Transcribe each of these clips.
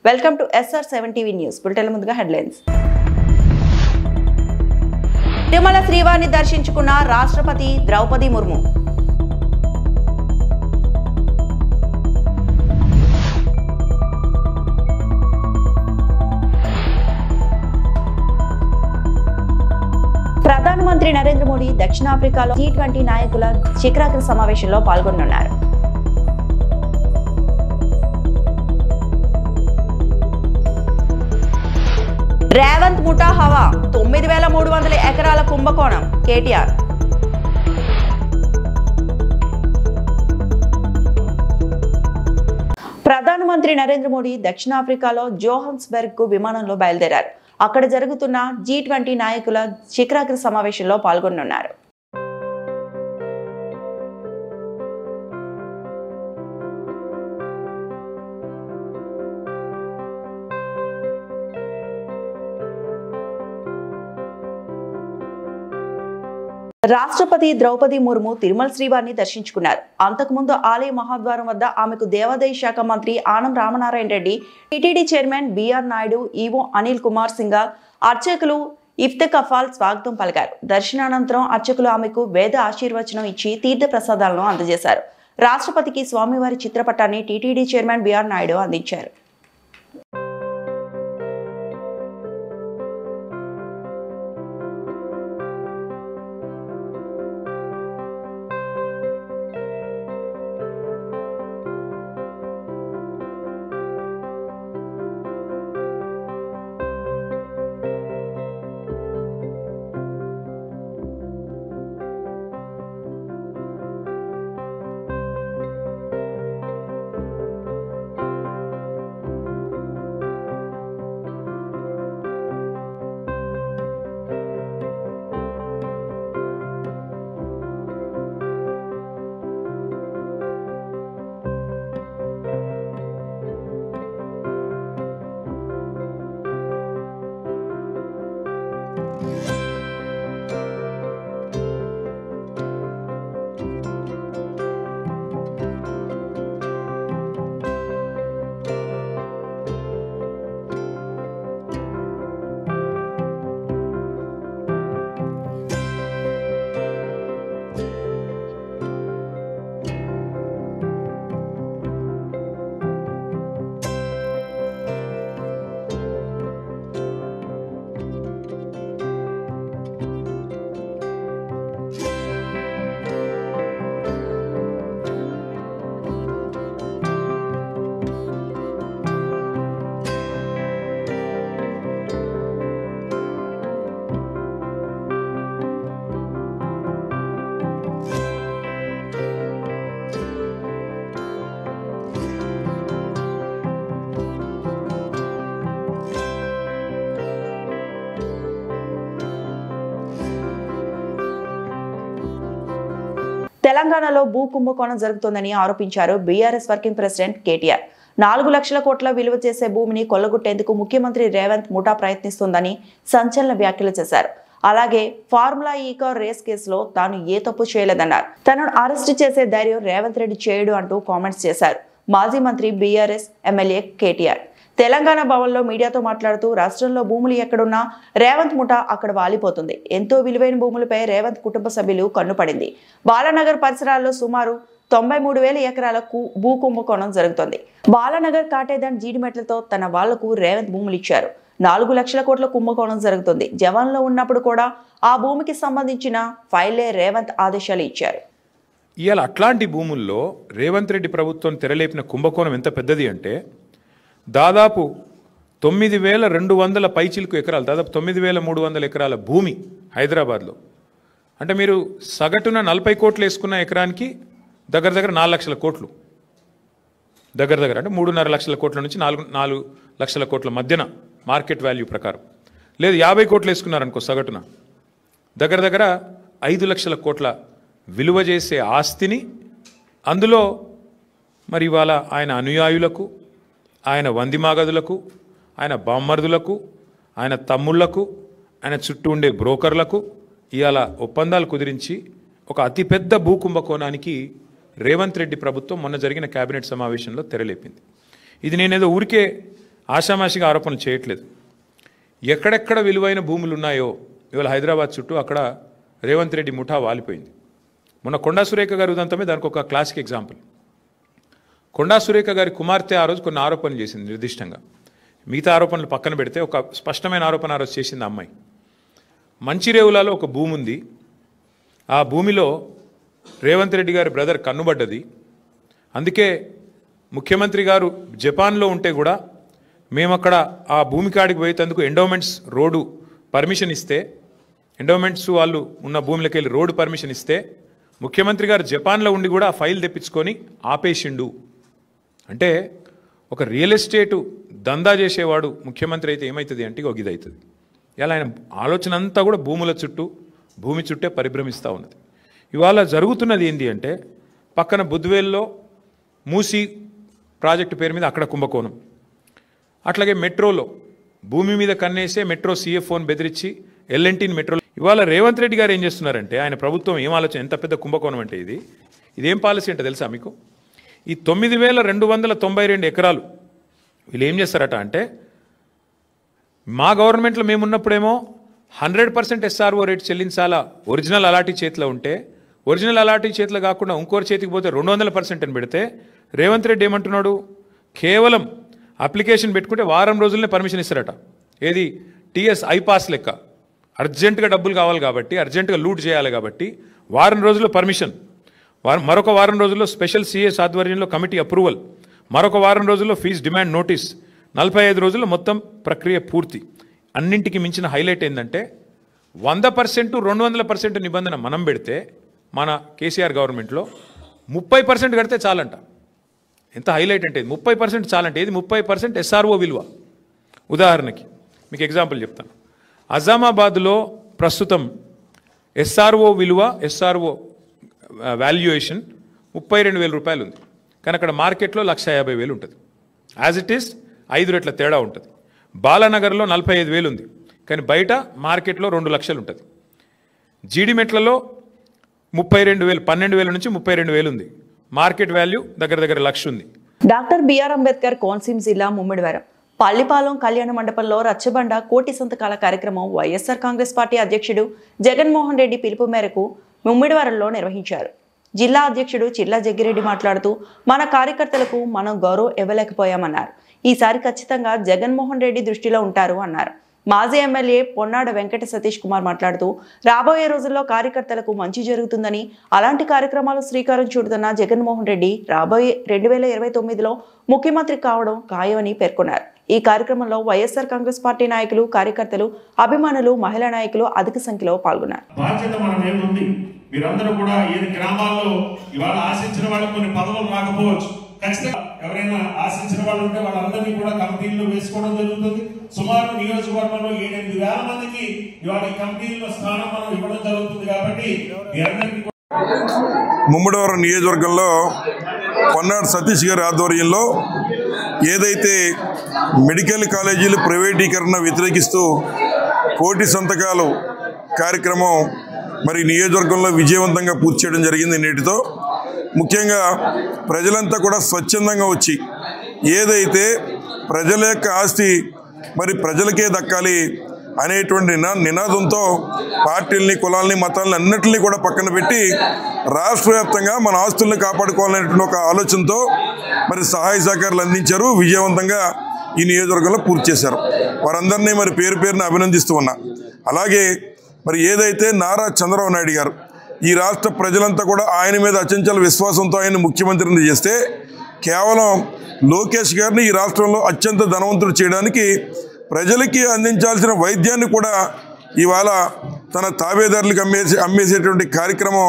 Welcome to SR7 TV news. Bulletin ముందుగా headlines. Tirumala శ్రీవారిని దర్శించుకున్న రాష్ట్రపతి ద్రౌపది ముర్ము. ప్రధానమంత్రి నరేంద్ర మోడీ దక్షిణాఫ్రికాలో G20 నాయకుల శిఖరాగ్ర సమావేశంలో పాల్గొనున్నారు. రేవంత్ ముఠా హవా 9300 ఎకరాల కుంభకోణం కేటీఆర్. ప్రధానమంత్రి నరేంద్ర మోడీ దక్షిణాఫ్రికాలో జోహాన్స్బర్గ్ కు విమానంలో బయలుదేరారు. అక్కడ జరుగుతున్న G20 నాయకుల శిఖరాగ్ర సమావేశంలో పాల్గొనున్నారు. రాష్ట్రపతి ద్రౌపది ముర్ము తిరుమల శ్రీవారిని దర్శించుకున్నారు. అంతకుముందు ఆలయ మహాద్వారం వద్ద ఆమెకు దేవాదాయ శాఖ మంత్రి Anam Ramanarayana Reddy, TTD chairman BR Naidu, EO Anil Kumar Singh, అర్చకులు ఇఫ్తిఖార్ స్వాగతం పలికారు. దర్శనానంతరం అర్చకులు ఆమెకు వేద ఆశీర్వచనం ఇచ్చి తీర్థ ప్రసాదాలను అందజేశారు. రాష్ట్రపతికి స్వామివారి చిత్రపటాన్ని టీటీడీ చైర్మన్ బిఆర్ నాయుడు అందించారు. తెలంగాణలో భూ కుంభకోణం జరుగుతోందని ఆరోపించారు బీఆర్ఎస్ వర్కింగ్ ప్రెసిడెంట్ కేటీఆర్. 4 లక్షల కోట్ల విలువ చేసే భూమిని కొల్లగొట్టేందుకు ముఖ్యమంత్రి రేవంత్ ముఠా ప్రయత్నిస్తోందని సంచలన వ్యాఖ్యలు చేశారు. అలాగే ఫార్ములా ఈ కార్ రేస్ కేసులో తాను ఏ తప్పు చేయలేదన్నారు. తనను అరెస్టు చేసే ధైర్యం రేవంత్ రెడ్డి చేయడు అంటూ కామెంట్స్ చేశారు. మాజీ మంత్రి బీఆర్ఎస్ ఎమ్మెల్యే కేటీఆర్ తెలంగాణ భవన్లో మీడియాతో మాట్లాడుతూ రాష్ట్రంలో భూములు ఎక్కడున్నా రేవంత్ ముఠా అక్కడ వాలిపోతుంది. ఎంతో విలువైన భూములపై రేవంత్ కుటుంబ సభ్యులు కన్నుపడింది. బాలానగర్ పరిసరాల్లో సుమారు 93,000 ఎకరాల భూ కుంభకోణం జరుగుతోంది. బాలానగర్ కాటేదాన్ జీడిమెట్లతో తన వాళ్లకు రేవంత్ భూములు ఇచ్చారు. 4 లక్షల కోట్ల కుంభకోణం జరుగుతుంది. జవాన్లో ఉన్నప్పుడు కూడా ఆ భూమికి సంబంధించిన ఫైల్లే రేవంత్ ఆదేశాలు ఇచ్చారు. ఇవాళ అట్లాంటి భూముల్లో రేవంత్ రెడ్డి ప్రభుత్వం తెరలేపిన కుంభకోణం ఎంత పెద్దది అంటే దాదాపు 9,200 పైచిలుకు ఎకరాలు, దాదాపు 9,300 ఎకరాల భూమి హైదరాబాద్లో. అంటే మీరు సగటున 40 కోట్లు వేసుకున్న ఎకరానికి దగ్గర 4 లక్షల కోట్లు, దగ్గర అంటే 3.5 లక్షల కోట్ల నుంచి 4 లక్షల కోట్ల మధ్యన మార్కెట్ వాల్యూ ప్రకారం. లేదు 50 కోట్లు వేసుకున్నారనుకో సగటున దగ్గర 5 లక్షల కోట్ల విలువ చేసే ఆస్తిని అందులో మరి ఇవాళ ఆయన అనుయాయులకు, ఆయన వందిమాగదులకు, ఆయన బామ్మర్దులకు, ఆయన తమ్ముళ్లకు, ఆయన చుట్టూ ఉండే బ్రోకర్లకు ఇవాళ ఒప్పందాలు కుదిరించి ఒక అతిపెద్ద భూ కుంభకోణానికి రేవంత్ రెడ్డి ప్రభుత్వం మొన్న జరిగిన కేబినెట్ సమావేశంలో తెరలేపింది. ఇది నేనేదో ఊరికే ఆషామాషిగా ఆరోపణలు చేయట్లేదు. ఎక్కడెక్కడ విలువైన భూములు ఉన్నాయో ఇవాళ హైదరాబాద్ చుట్టూ అక్కడ రేవంత్ రెడ్డి ముఠా వాలిపోయింది. మొన్న కొండా సురేఖ గారి ఉదంతమే దానికి ఒక క్లాసిక్ ఎగ్జాంపుల్. కొండా సురేఖ గారి కుమార్తె ఆ రోజు కొన్ని ఆరోపణలు చేసింది నిర్దిష్టంగా. మిగతా ఆరోపణలు పక్కన పెడితే ఒక స్పష్టమైన ఆరోపణ ఆ రోజు చేసింది అమ్మాయి. మంచిరేవులలో ఒక భూమి ఉంది, ఆ భూమిలో రేవంత్ రెడ్డి గారి బ్రదర్ కన్నుబడ్డది. అందుకే ముఖ్యమంత్రి గారు జపాన్లో ఉంటే కూడా మేము అక్కడ ఆ భూమి కాడికి పోయేందుకు ఎండోమెంట్స్ రోడ్డు పర్మిషన్ ఇస్తే, ఎండోమెంట్స్ వాళ్ళు ఉన్న భూమిలోకి వెళ్ళి రోడ్డు పర్మిషన్ ఇస్తే ముఖ్యమంత్రి గారు జపాన్లో ఉండి కూడా ఆ ఫైల్ తెప్పించుకొని ఆపేసిండు. అంటే ఒక రియల్ ఎస్టేటు దందా చేసేవాడు ముఖ్యమంత్రి అయితే ఏమవుతుంది అంటే ఒక ఇది అవుతుంది. ఇలా ఆయన ఆలోచన అంతా కూడా భూముల చుట్టూ, భూమి చుట్టే పరిభ్రమిస్తూ ఉన్నది. ఇవాళ జరుగుతున్నది ఏంటి అంటే పక్కన బుద్వేల్లో మూసీ ప్రాజెక్టు పేరు మీద అక్కడ కుంభకోణం. అట్లాగే మెట్రోలో భూమి మీద కన్నేసే మెట్రో CFOని బెదిరించి ఎల్ఎన్టీని మెట్రో. ఇవాళ రేవంత్ రెడ్డి గారు ఏం చేస్తున్నారంటే ఆయన ప్రభుత్వం ఏం ఆలోచన, ఎంత పెద్ద కుంభకోణం అంటే ఇదేం పాలసీ అంటే తెలుసా మీకు? ఈ 9,292 ఎకరాలు వీళ్ళు ఏం చేస్తారట అంటే మా గవర్నమెంట్లో మేమున్నప్పుడేమో 100% SRO రేట్ చెల్లించాలా ఒరిజినల్ అలాటీ చేతిలో ఉంటే, ఒరిజినల్ అలాటీ చేతిలో కాకుండా ఇంకోరి చేతికి పోతే 200% అని పెడితే రేవంత్ రెడ్డి ఏమంటున్నాడు, కేవలం అప్లికేషన్ పెట్టుకుంటే వారం రోజులనే పర్మిషన్ ఇస్తారట. ఏది TS ఐపాస్ లెక్క. అర్జెంటుగా డబ్బులు కావాలి కాబట్టి, అర్జెంటుగా లూట్ చేయాలి కాబట్టి వారం రోజుల్లో పర్మిషన్, మరొక వారం రోజుల్లో స్పెషల్ CS ఆధ్వర్యంలో కమిటీ అప్రూవల్, మరొక వారం రోజుల్లో ఫీజు డిమాండ్ నోటీస్, 45 రోజుల్లో మొత్తం ప్రక్రియ పూర్తి. అన్నింటికి మించిన హైలైట్ ఏంటంటే 100%, 200% నిబంధన మనం పెడితే మన కేసీఆర్ గవర్నమెంట్లో 30% కడితే చాలంట. ఎంత హైలైట్ అంటే 30% చాలంటే ఏది 30% SRO విలువ. ఉదాహరణకి మీకు ఎగ్జాంపుల్ చెప్తాను. అజామాబాద్లో ప్రస్తుతం SRO విలువ, SRO వాల్యుయేషన్ 32,000 రూపాయలు ఉంది. కానీ అక్కడ మార్కెట్లో 1,50,000 ఉంటుంది. యాజ్ ఇట్ ఈస్ 5 రెట్ల తేడా ఉంటుంది. బాలానగర్లో 45,000 ఉంది, కానీ బయట మార్కెట్లో 2 లక్షలు ఉంటుంది. జీడిమెట్లలో 32,000, 12,000 నుంచి 32,000 ఉంది. మార్కెట్ వాల్యూ దగ్గర 1,00,000 ఉంది. డాక్టర్ బిఆర్ అంబేద్కర్ కోనసీమ జిల్లా ముమ్మిడివరం పల్లిపాలెం కళ్యాణ మండపంలో రచ్చబండ కోటి సంతకాల కార్యక్రమం వైఎస్ఆర్ కాంగ్రెస్ పార్టీ అధ్యక్షుడు జగన్మోహన్ రెడ్డి పిలుపు మేరకు ముమ్మిడివరంలో నిర్వహించారు. జిల్లా అధ్యక్షుడు చిల్లా జగ్గిరెడ్డి మాట్లాడుతూ మన కార్యకర్తలకు మనం గౌరవం ఇవ్వలేకపోయామన్నారు. ఈసారి ఖచ్చితంగా జగన్మోహన్ రెడ్డి దృష్టిలో ఉంటారు అన్నారు. మాజీ ఎమ్మెల్యే పొన్నాడ వెంకట సతీష్ కుమార్ మాట్లాడుతూ రాబోయే రోజుల్లో కార్యకర్తలకు మంచి జరుగుతుందని, అలాంటి కార్యక్రమాలు శ్రీకారం చుడుతున్న జగన్మోహన్ రెడ్డి రాబోయే 2029లో ముఖ్యమంత్రి కావడం ఖాయమని పేర్కొన్నారు. ఈ కార్యక్రమంలో వైఎస్ఆర్ కాంగ్రెస్ పార్టీ నాయకులు, కార్యకర్తలు, అభిమానులు, మహిళా నాయకులు అధిక సంఖ్యలో పాల్గొన్నారు. మీరందరూ కూడా ఈ గ్రామాల్లో ఇవాళ ఆశించిన వాళ్ళకి కొన్ని పదవులు రాకపోవచ్చు. ఖచ్చితంగా ఎవరైనా ఆశించిన వాళ్ళు ఉంటే వాళ్ళందరినీ కూడా కమిటీల్లో వేసుకోవడం జరుగుతుంది. సుమారు నియోజకవర్గంలో 7-8 వేల మందికి ఇవాళ ఈ కమిటీల్లో స్థానం మనం ఇవ్వడం జరుగుతుంది. కాబట్టి ముమ్మడివరం నియోజకవర్గంలో పొన్నాడ సతీష్ గారి ఆధ్వర్యంలో ఏదైతే మెడికల్ కాలేజీలు ప్రైవేటీకరణ వ్యతిరేకిస్తూ కోటి సంతకాలు కార్యక్రమం మరి నియోజకవర్గంలో విజయవంతంగా పూర్తి చేయడం జరిగింది. నేటితో ముఖ్యంగా ప్రజలంతా కూడా స్వచ్ఛందంగా వచ్చి ఏదైతే ప్రజల యొక్క ఆస్తి మరి ప్రజలకే దక్కాలి అనేటువంటి నినాదంతో పార్టీలని, కులాలని, మతాలని అన్నింటినీ కూడా పక్కన పెట్టి రాష్ట్ర వ్యాప్తంగా మన ఆస్తుల్ని కాపాడుకోవాలనేటువంటి ఒక ఆలోచనతో మరి సహాయ సహకారాలు అందించారు. విజయవంతంగా ఈ నియోజకవర్గంలో పూర్తి చేశారు. వారందరినీ మరి పేరు పేరున అభినందిస్తూ ఉన్నా. అలాగే మరి ఏదైతే నారా చంద్రబాబు నాయుడు గారు ఈ రాష్ట్ర ప్రజలంతా కూడా ఆయన మీద అచంచల విశ్వాసంతో ఆయన ముఖ్యమంత్రిని చేస్తే కేవలం లోకేష్ గారిని ఈ రాష్ట్రంలో అత్యంత ధనవంతుడు చేయడానికి ప్రజలకి అందించాల్సిన వైద్యాన్ని కూడా ఇవాళ తన తాబేదారులకు అమ్మేసేటువంటి కార్యక్రమం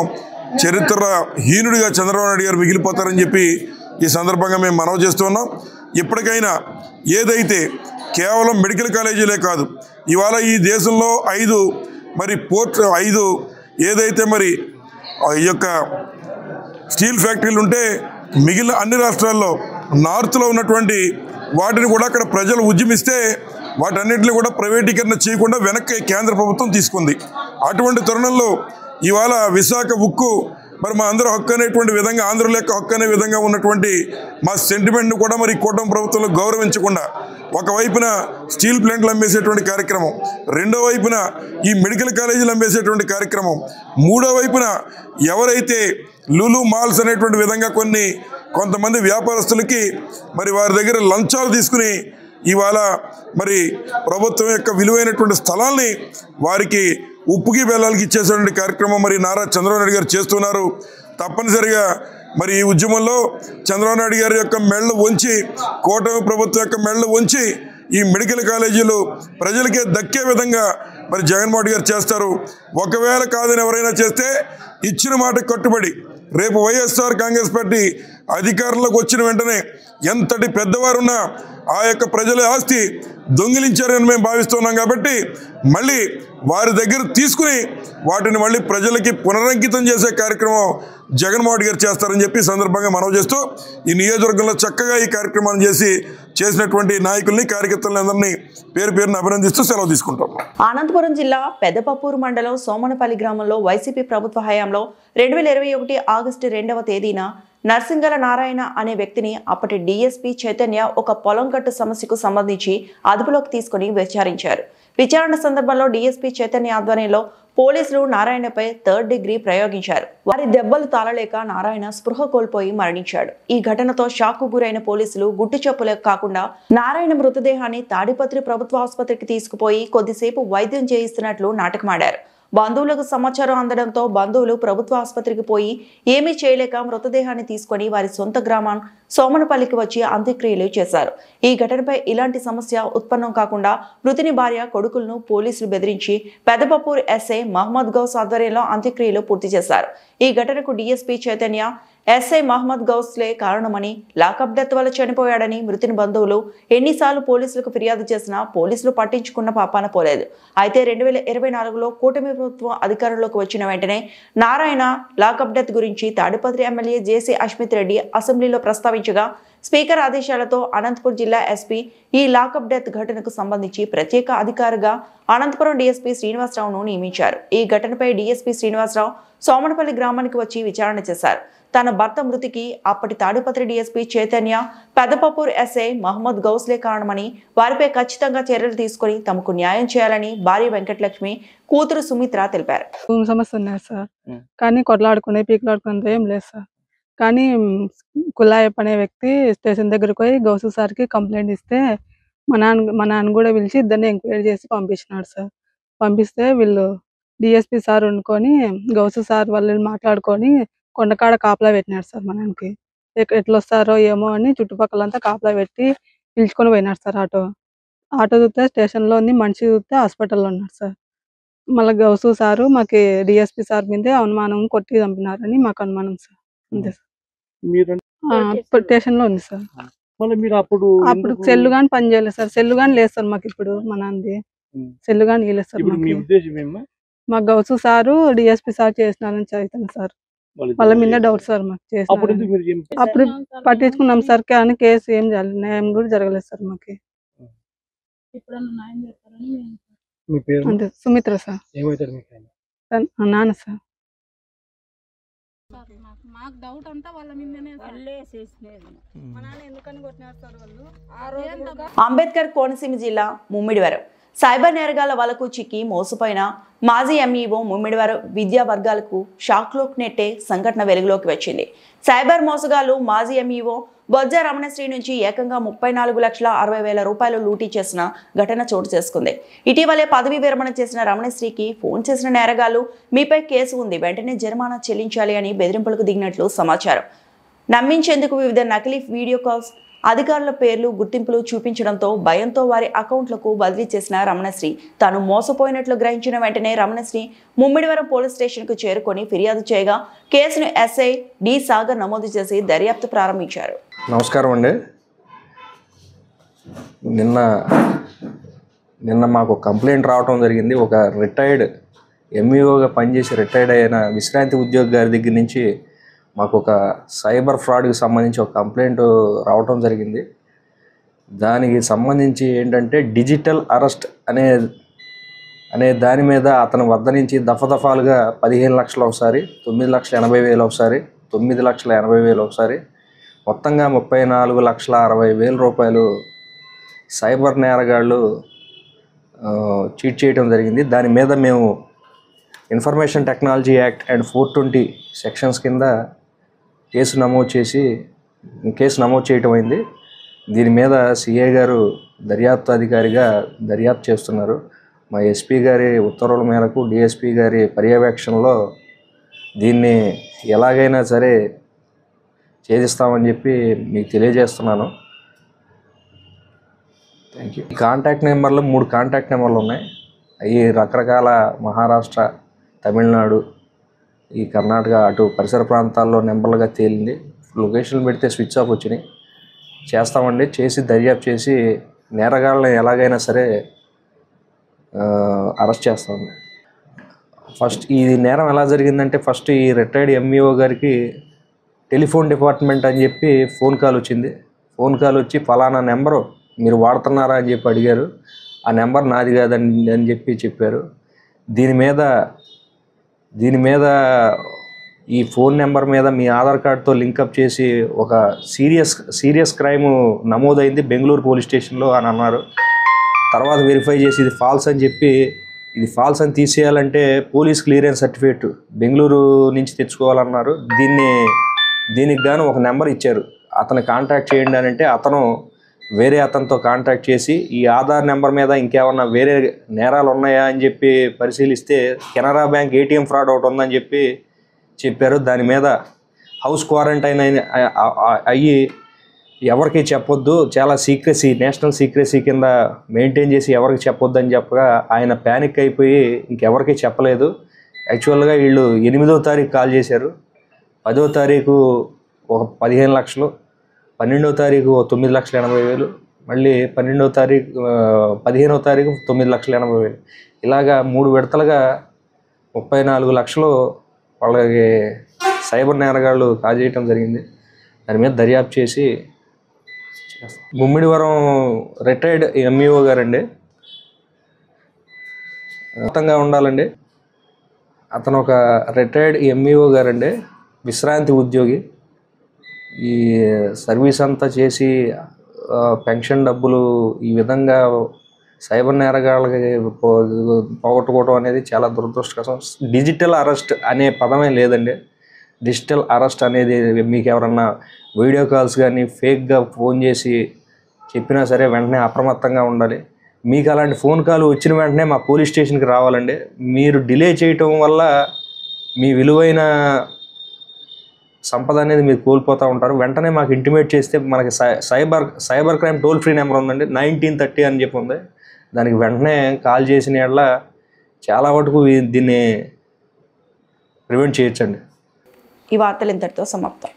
చరిత్రహీనుడిగా చంద్రబాబు నాయుడు గారు మిగిలిపోతారని చెప్పి ఈ సందర్భంగా మేము మనవి చేస్తున్నాం. ఇప్పటికైనా ఏదైతే కేవలం మెడికల్ కాలేజీలే కాదు, ఇవాళ ఈ దేశంలో 5 మరి పోర్ట్ 5 ఏదైతే మరి ఈ యొక్క స్టీల్ ఫ్యాక్టరీలు ఉంటే మిగిలిన అన్ని రాష్ట్రాల్లో నార్త్లో ఉన్నటువంటి వాటిని కూడా అక్కడ ప్రజలు ఉద్యమిస్తే వాటన్నిటిని కూడా ప్రైవేటీకరణ చేయకుండా వెనక్కి కేంద్ర ప్రభుత్వం తీసుకుంది. అటువంటి తరుణంలో ఇవాళ విశాఖ ఉక్కు మరి మా అందరూ హక్కు అనేటువంటి విధంగా, ఆంధ్రుల యొక్క హక్కు అనే విధంగా ఉన్నటువంటి మా సెంటిమెంట్ను కూడా మరి కూటమి ప్రభుత్వంలో గౌరవించకుండా ఒకవైపున స్టీల్ ప్లాంట్లు అమ్మేసేటువంటి కార్యక్రమం, రెండో వైపున ఈ మెడికల్ కాలేజీలు అమ్మేసేటువంటి కార్యక్రమం, మూడో వైపున ఎవరైతే లులు మాల్స్ అనేటువంటి విధంగా కొంతమంది వ్యాపారస్తులకి మరి వారి దగ్గర లంచాలు తీసుకుని ఇవాళ మరి ప్రభుత్వం యొక్క విలువైనటువంటి స్థలాల్ని వారికి ఉప్పుకి బెల్లాలకి ఇచ్చేసేటువంటి కార్యక్రమం మరి నారా చంద్రబాబు నాయుడు గారు చేస్తున్నారు. తప్పనిసరిగా మరి ఈ ఉద్యమంలో చంద్రబాబు నాయుడు గారి యొక్క మెళ్ళు వంచి, కూటమి ప్రభుత్వం యొక్క మెళ్ళు వంచి ఈ మెడికల్ కాలేజీలు ప్రజలకే దక్కే విధంగా మరి జగన్మోహన్ గారు చేస్తారు. ఒకవేళ కాదని ఎవరైనా చేస్తే ఇచ్చిన మాట కట్టుబడి రేపు వైఎస్ఆర్ కాంగ్రెస్ పార్టీ అధికారంలోకి వచ్చిన వెంటనే ఎంతటి పెద్దవారున్నా ఆ యొక్క ప్రజల ఆస్తి దొంగిలించారని మేము భావిస్తున్నాం. కాబట్టి మళ్ళీ వారి దగ్గర తీసుకుని వాటిని మళ్ళీ ప్రజలకి పునరంకితం చేసే కార్యక్రమం జగన్మోహన్ గారు చేస్తారని చెప్పి సందర్భంగా మనవి చేస్తూ ఈ నియోజకవర్గంలో చక్కగా ఈ కార్యక్రమాన్ని చేసినటువంటి నాయకుల్ని, కార్యకర్తలని అందరినీ పేరు పేరును అభినందిస్తూ సెలవు తీసుకుంటాం. అనంతపురం జిల్లా పెద్దపప్పూరు మండలం సోమనపల్లి గ్రామంలో వైసీపీ ప్రభుత్వ హయాంలో 2021 ఆగస్టు 2వ తేదీన నర్సింగల నారాయణ అనే వ్యక్తిని అప్పటి డీఎస్పీ చైతన్య ఒక పొలం గట్టు సమస్యకు సంబంధించి అదుపులోకి తీసుకుని విచారించారు. విచారణ సందర్భంలో డీఎస్పీ చైతన్య ఆధ్వర్యంలో పోలీసులు నారాయణపై 3rd డిగ్రీ ప్రయోగించారు. వారి దెబ్బలు తాళలేక నారాయణ స్పృహ కోల్పోయి మరణించాడు. ఈ ఘటనతో షాక్కు గురైన పోలీసులు గుట్టు చప్పులకు కాకుండా నారాయణ మృతదేహాన్ని తాడిపత్రి ప్రభుత్వ ఆసుపత్రికి తీసుకుపోయి కొద్దిసేపు వైద్యం చేయిస్తున్నట్లు నాటకమాడారు. బంధువులకు సమాచారం అందడంతో బంధువులు ప్రభుత్వ ఆసుపత్రికి పోయి ఏమీ చేయలేక మృతదేహాన్ని తీసుకుని వారి సొంత గ్రామం సోమనపల్లికి వచ్చి అంత్యక్రియలు చేశారు. ఈ ఘటనపై ఇలాంటి సమస్య ఉత్పన్నం కాకుండా మృతుని భార్య కొడుకులను పోలీసులు బెదిరించి పెద్దపప్పూర్ ఎస్ఐ మహమ్మద్ గౌస్ ఆధ్వర్యంలో అంత్యక్రియలు పూర్తి చేశారు. ఈ ఘటనకు డీఎస్పీ చైతన్య ఎస్ఐ మహమ్మద్ గౌస్లే కారణమని, లాకప్ డెత్ వల్ల చనిపోయాడని మృతుని బంధువులు ఎన్నిసార్లు పోలీసులకు ఫిర్యాదు చేసినా పోలీసులు పట్టించుకున్న పాపాన పోలేదు. అయితే 2024లో కూటమి ప్రభుత్వం అధికారంలోకి వచ్చిన వెంటనే నారాయణ లాకప్ డెత్ గురించి తాడిపత్రి ఎమ్మెల్యే జేసీ అశ్మిత్ రెడ్డి అసెంబ్లీలో ప్రస్తావించగా స్పీకర్ ఆదేశాలతో అనంతపురం జిల్లా ఎస్పీ ఈ లాకప్ డెత్ ఘటనకు సంబంధించి ప్రత్యేక అధికారిగా అనంతపురం డీఎస్పీ శ్రీనివాసరావును నియమించారు. ఈ ఘటనపై డీఎస్పీ శ్రీనివాసరావు సోమనపల్లి గ్రామానికి వచ్చి విచారణ చేశారు. తన భర్త మృతికి అప్పటి తాడిపత్రి డీఎస్పీ చైతన్య, పెద్దపప్పూర్ ఎస్ఐ మహమ్మద్ గౌస్లే కారణమని, వారిపై ఖచ్చితంగా చర్యలు తీసుకుని తమకు న్యాయం చేయాలని భార్య వెంకటలక్ష్మి, కూతురు సుమిత్ర తెలిపారు. సమస్య ఉన్నాయి సార్, కానీ కొట్లాడుకునే పీకులాడుకునేది ఏం లేదు సార్. కానీ కులాయప్ప అనే వ్యక్తి స్టేషన్ దగ్గరకు పోయి గౌసు సార్కి కంప్లైంట్ ఇస్తే మా నాన్న కూడా పిలిచి ఇద్దరిని ఎంక్వైరీ చేసి పంపించినాడు సార్. పంపిస్తే వీళ్ళు డిఎస్పీ సార్ వండుకొని గౌసు సార్ వాళ్ళు మాట్లాడుకొని కొండకాడ కాపలా పెట్టినాడు సార్. మా నాన్నకి ఎట్లా వస్తారో ఏమో అని చుట్టుపక్కలంతా కాపలా పెట్టి పిలుచుకొని పోయినాడు సార్. ఆటో చూస్తే స్టేషన్లో ఉంది, మనిషి చూస్తే హాస్పిటల్లో ఉన్నాడు సార్. మళ్ళీ గౌసు సారు మాకు డిఎస్పీ సార్ మీదే అనుమానం కొట్టి చంపినారని మాకు అనుమానం సార్. అంతే సార్. స్టేషన్ లో ఉంది సార్. అప్పుడు సెల్లు గాని పని చేయలేదు సార్. సెల్లు గాని లేదు సార్ మాకు ఇప్పుడు. మా నాన్నది సెల్లు గాని ఇవ్వలేదు సార్. మాకు గౌసు సారు డిఎస్పీ సార్ చేసినారని చదువుతాను సార్. వాళ్ళ మీద డౌట్ సార్ మాకు చేసిన. అప్పుడు పట్టించుకున్నాం సార్, కానీ కేసు ఏం జరగలేదు, న్యాయం కూడా జరగలేదు సార్ మాకు. అంతే సుమిత్ర సార్. నాన్న సార్. మాకు డౌట్ అంతా వాళ్ళ మీదనే అంబేద్కర్ కోనసీమ జిల్లా ముమ్మిడివరం సైబర్ నేరగాళ్ల వలకు చిక్కి మోసపోయిన మాజీ ఎంఈఓ ముమ్మిడివరం విద్యా వర్గాలకు షాక్లోకి నెట్టే సంఘటన వెలుగులోకి వచ్చింది. సైబర్ మోసగాళ్లు మాజీ ఎంఈఓ బొజ్జ రమణశ్రీ నుంచి ఏకంగా 34,60,000 రూపాయలు లూటీ చేసిన ఘటన చోటు చేసుకుంది. ఇటీవలే పదవీ విరమణ చేసిన రమణశ్రీకి ఫోన్ చేసిన నేరగాళ్లు మీపై కేసు ఉంది, వెంటనే జరిమానా చెల్లించాలి అని బెదిరింపులకు దిగినట్లు సమాచారం. నమ్మించేందుకు వివిధ నకిలీ వీడియో కాల్స్, అధికారుల పేర్లు, గుర్తింపులు చూపించడంతో భయంతో వారి అకౌంట్లకు బదిలీ చేసిన రమణశ్రీ తాను మోసపోయినట్లు గ్రహించిన వెంటనే రమణశ్రీ ముమ్మిడివరం పోలీస్ స్టేషన్కు చేరుకొని ఫిర్యాదు చేయగా కేసును ఎస్ఐ డి సాగర్ నమోదు చేసి దర్యాప్తు ప్రారంభించారు. నమస్కారం అండి. నిన్న మాకు కంప్లైంట్ రావడం జరిగింది. ఒక రిటైర్డ్ ఎంఈఓగా పనిచేసి రిటైర్డ్ అయిన విశ్రాంతి ఉద్యోగి గారి దగ్గర నుంచి మాకు ఒక సైబర్ ఫ్రాడ్కి సంబంధించి ఒక కంప్లైంట్ రావటం జరిగింది. దానికి సంబంధించి ఏంటంటే డిజిటల్ అరెస్ట్ అనే అనే దాని మీద అతని వద్ద నుంచి దఫాలుగా 15 లక్షలు ఒకసారి, 9,80,000 ఒకసారి, 9,80,000 ఒకసారి, మొత్తంగా 34,60,000 రూపాయలు సైబర్ నేరగాళ్ళు చీట్ చేయడం జరిగింది. దాని మీద మేము information technology act and 420 sections కింద కేసు నమోదు చేయటం అయింది. దీని మీద సిఐ గారు దర్యాప్తు అధికారిగా దర్యాప్తు చేస్తున్నారు. మా ఎస్పీ గారి ఉత్తర్వుల మేరకు డిఎస్పీ గారి పర్యవేక్షణలో దీన్ని ఎలాగైనా సరే ఛేదిస్తామని చెప్పి మీకు తెలియజేస్తున్నాను. Thank you. ఈ కాంటాక్ట్ నెంబర్లో 3 కాంటాక్ట్ నెంబర్లు ఉన్నాయి. అవి రకరకాల మహారాష్ట్ర, తమిళనాడు, ఈ కర్ణాటక అటు పరిసర ప్రాంతాల్లో నెంబర్లుగా తేలింది. లొకేషన్లు పెడితే స్విచ్ ఆఫ్ వచ్చినాయి. చేస్తామండి, చేసి దర్యాప్తు చేసి నేరగాళ్ళని ఎలాగైనా సరే అరెస్ట్ చేస్తామండి. ఫస్ట్ ఈ నేరం ఎలా జరిగిందంటే, ఫస్ట్ ఈ రిటైర్డ్ ఎంఈఓ గారికి టెలిఫోన్ డిపార్ట్మెంట్ అని చెప్పి ఫోన్ కాల్ వచ్చింది. ఫోన్ కాల్ వచ్చి ఫలానా నెంబరు మీరు వాడుతున్నారా అని చెప్పి అడిగారు. ఆ నెంబర్ నాది కాదని అని చెప్పారు. దీని మీద ఈ ఫోన్ నెంబర్ మీద మీ ఆధార్ కార్డుతో లింకప్ చేసి ఒక సీరియస్ క్రైమ్ నమోదైంది బెంగళూరు పోలీస్ స్టేషన్లో అని అన్నారు. తర్వాత వెరిఫై చేసి ఇది ఫాల్స్ అని చెప్పి, ఇది ఫాల్స్ అని తీసేయాలంటే పోలీస్ క్లియరెన్స్ సర్టిఫికేట్ బెంగళూరు నుంచి తెచ్చుకోవాలన్నారు. దీనికి గాను ఒక నెంబర్ ఇచ్చారు. అతను కాంటాక్ట్ చేయండి అని అంటే అతను వేరే అతనితో కాంటాక్ట్ చేసి ఈ ఆధార్ నెంబర్ మీద ఇంకేమన్నా వేరే నేరాలు ఉన్నాయా అని చెప్పి పరిశీలిస్తే కెనరా బ్యాంక్ ఏటీఎం ఫ్రాడ్ ఒకటి ఉందని చెప్పారు. దాని మీద హౌస్ క్వారంటైన్ అయ్యి ఎవరికి చెప్పొద్దు, చాలా సీక్రెసీ, నేషనల్ సీక్రెసీ కింద మెయింటైన్ చేసి ఎవరికి చెప్పొద్దు అని చెప్పగా ఆయన ప్యానిక్ అయిపోయి ఇంకెవరికి చెప్పలేదు. యాక్చువల్గా వీళ్ళు 8వ తారీఖు కాల్ చేశారు. 10వ తారీఖు ఒక 15 లక్షలు, 12వ తారీఖు 9,80,000, మళ్ళీ 15వ తారీఖు 9,80,000. ఇలాగా 3 విడతలుగా 34 లక్షలు వాళ్ళకి సైబర్ నేరగాళ్ళు కాజేయటం జరిగింది. దాని మీద దర్యాప్తు చేసి ముమ్మిడివరం రిటైర్డ్ ఎంఈఓ గారండి, మొత్తంగా ఉండాలండి. అతను ఒక రిటైర్డ్ ఎంఈఓ గారండి, విశ్రాంతి ఉద్యోగి. ఈ సర్వీస్ అంతా చేసి పెన్షన్ డబ్బులు ఈ విధంగా సైబర్ నేరగాళ్ళకి పోగొట్టుకోవడం అనేది చాలా దురదృష్టకరం. డిజిటల్ అరెస్ట్ అనే పదమే లేదండి. డిజిటల్ అరెస్ట్ అనేది మీకు ఎవరన్నా వీడియో కాల్స్ కానీ ఫేక్గా ఫోన్ చేసి చెప్పినా సరే వెంటనే అప్రమత్తంగా ఉండాలి. మీకు అలాంటి ఫోన్ కాల్ వచ్చిన వెంటనే మా పోలీస్ స్టేషన్కి రావాలండి. మీరు డిలే చేయటం వల్ల మీ విలువైన సంపద అనేది మీరు కోల్పోతూ ఉంటారు. వెంటనే మాకు ఇంటిమేట్ చేస్తే మనకి cyber crime toll free number ఉందండి, 1930 అని చెప్పి ఉంది. దానికి వెంటనే కాల్ చేసిన యెడల చాలా వరకు దీన్ని ప్రివెంట్ చేయొచ్చండి. ఈ వార్తలు ఇంతటితో సమాప్తం.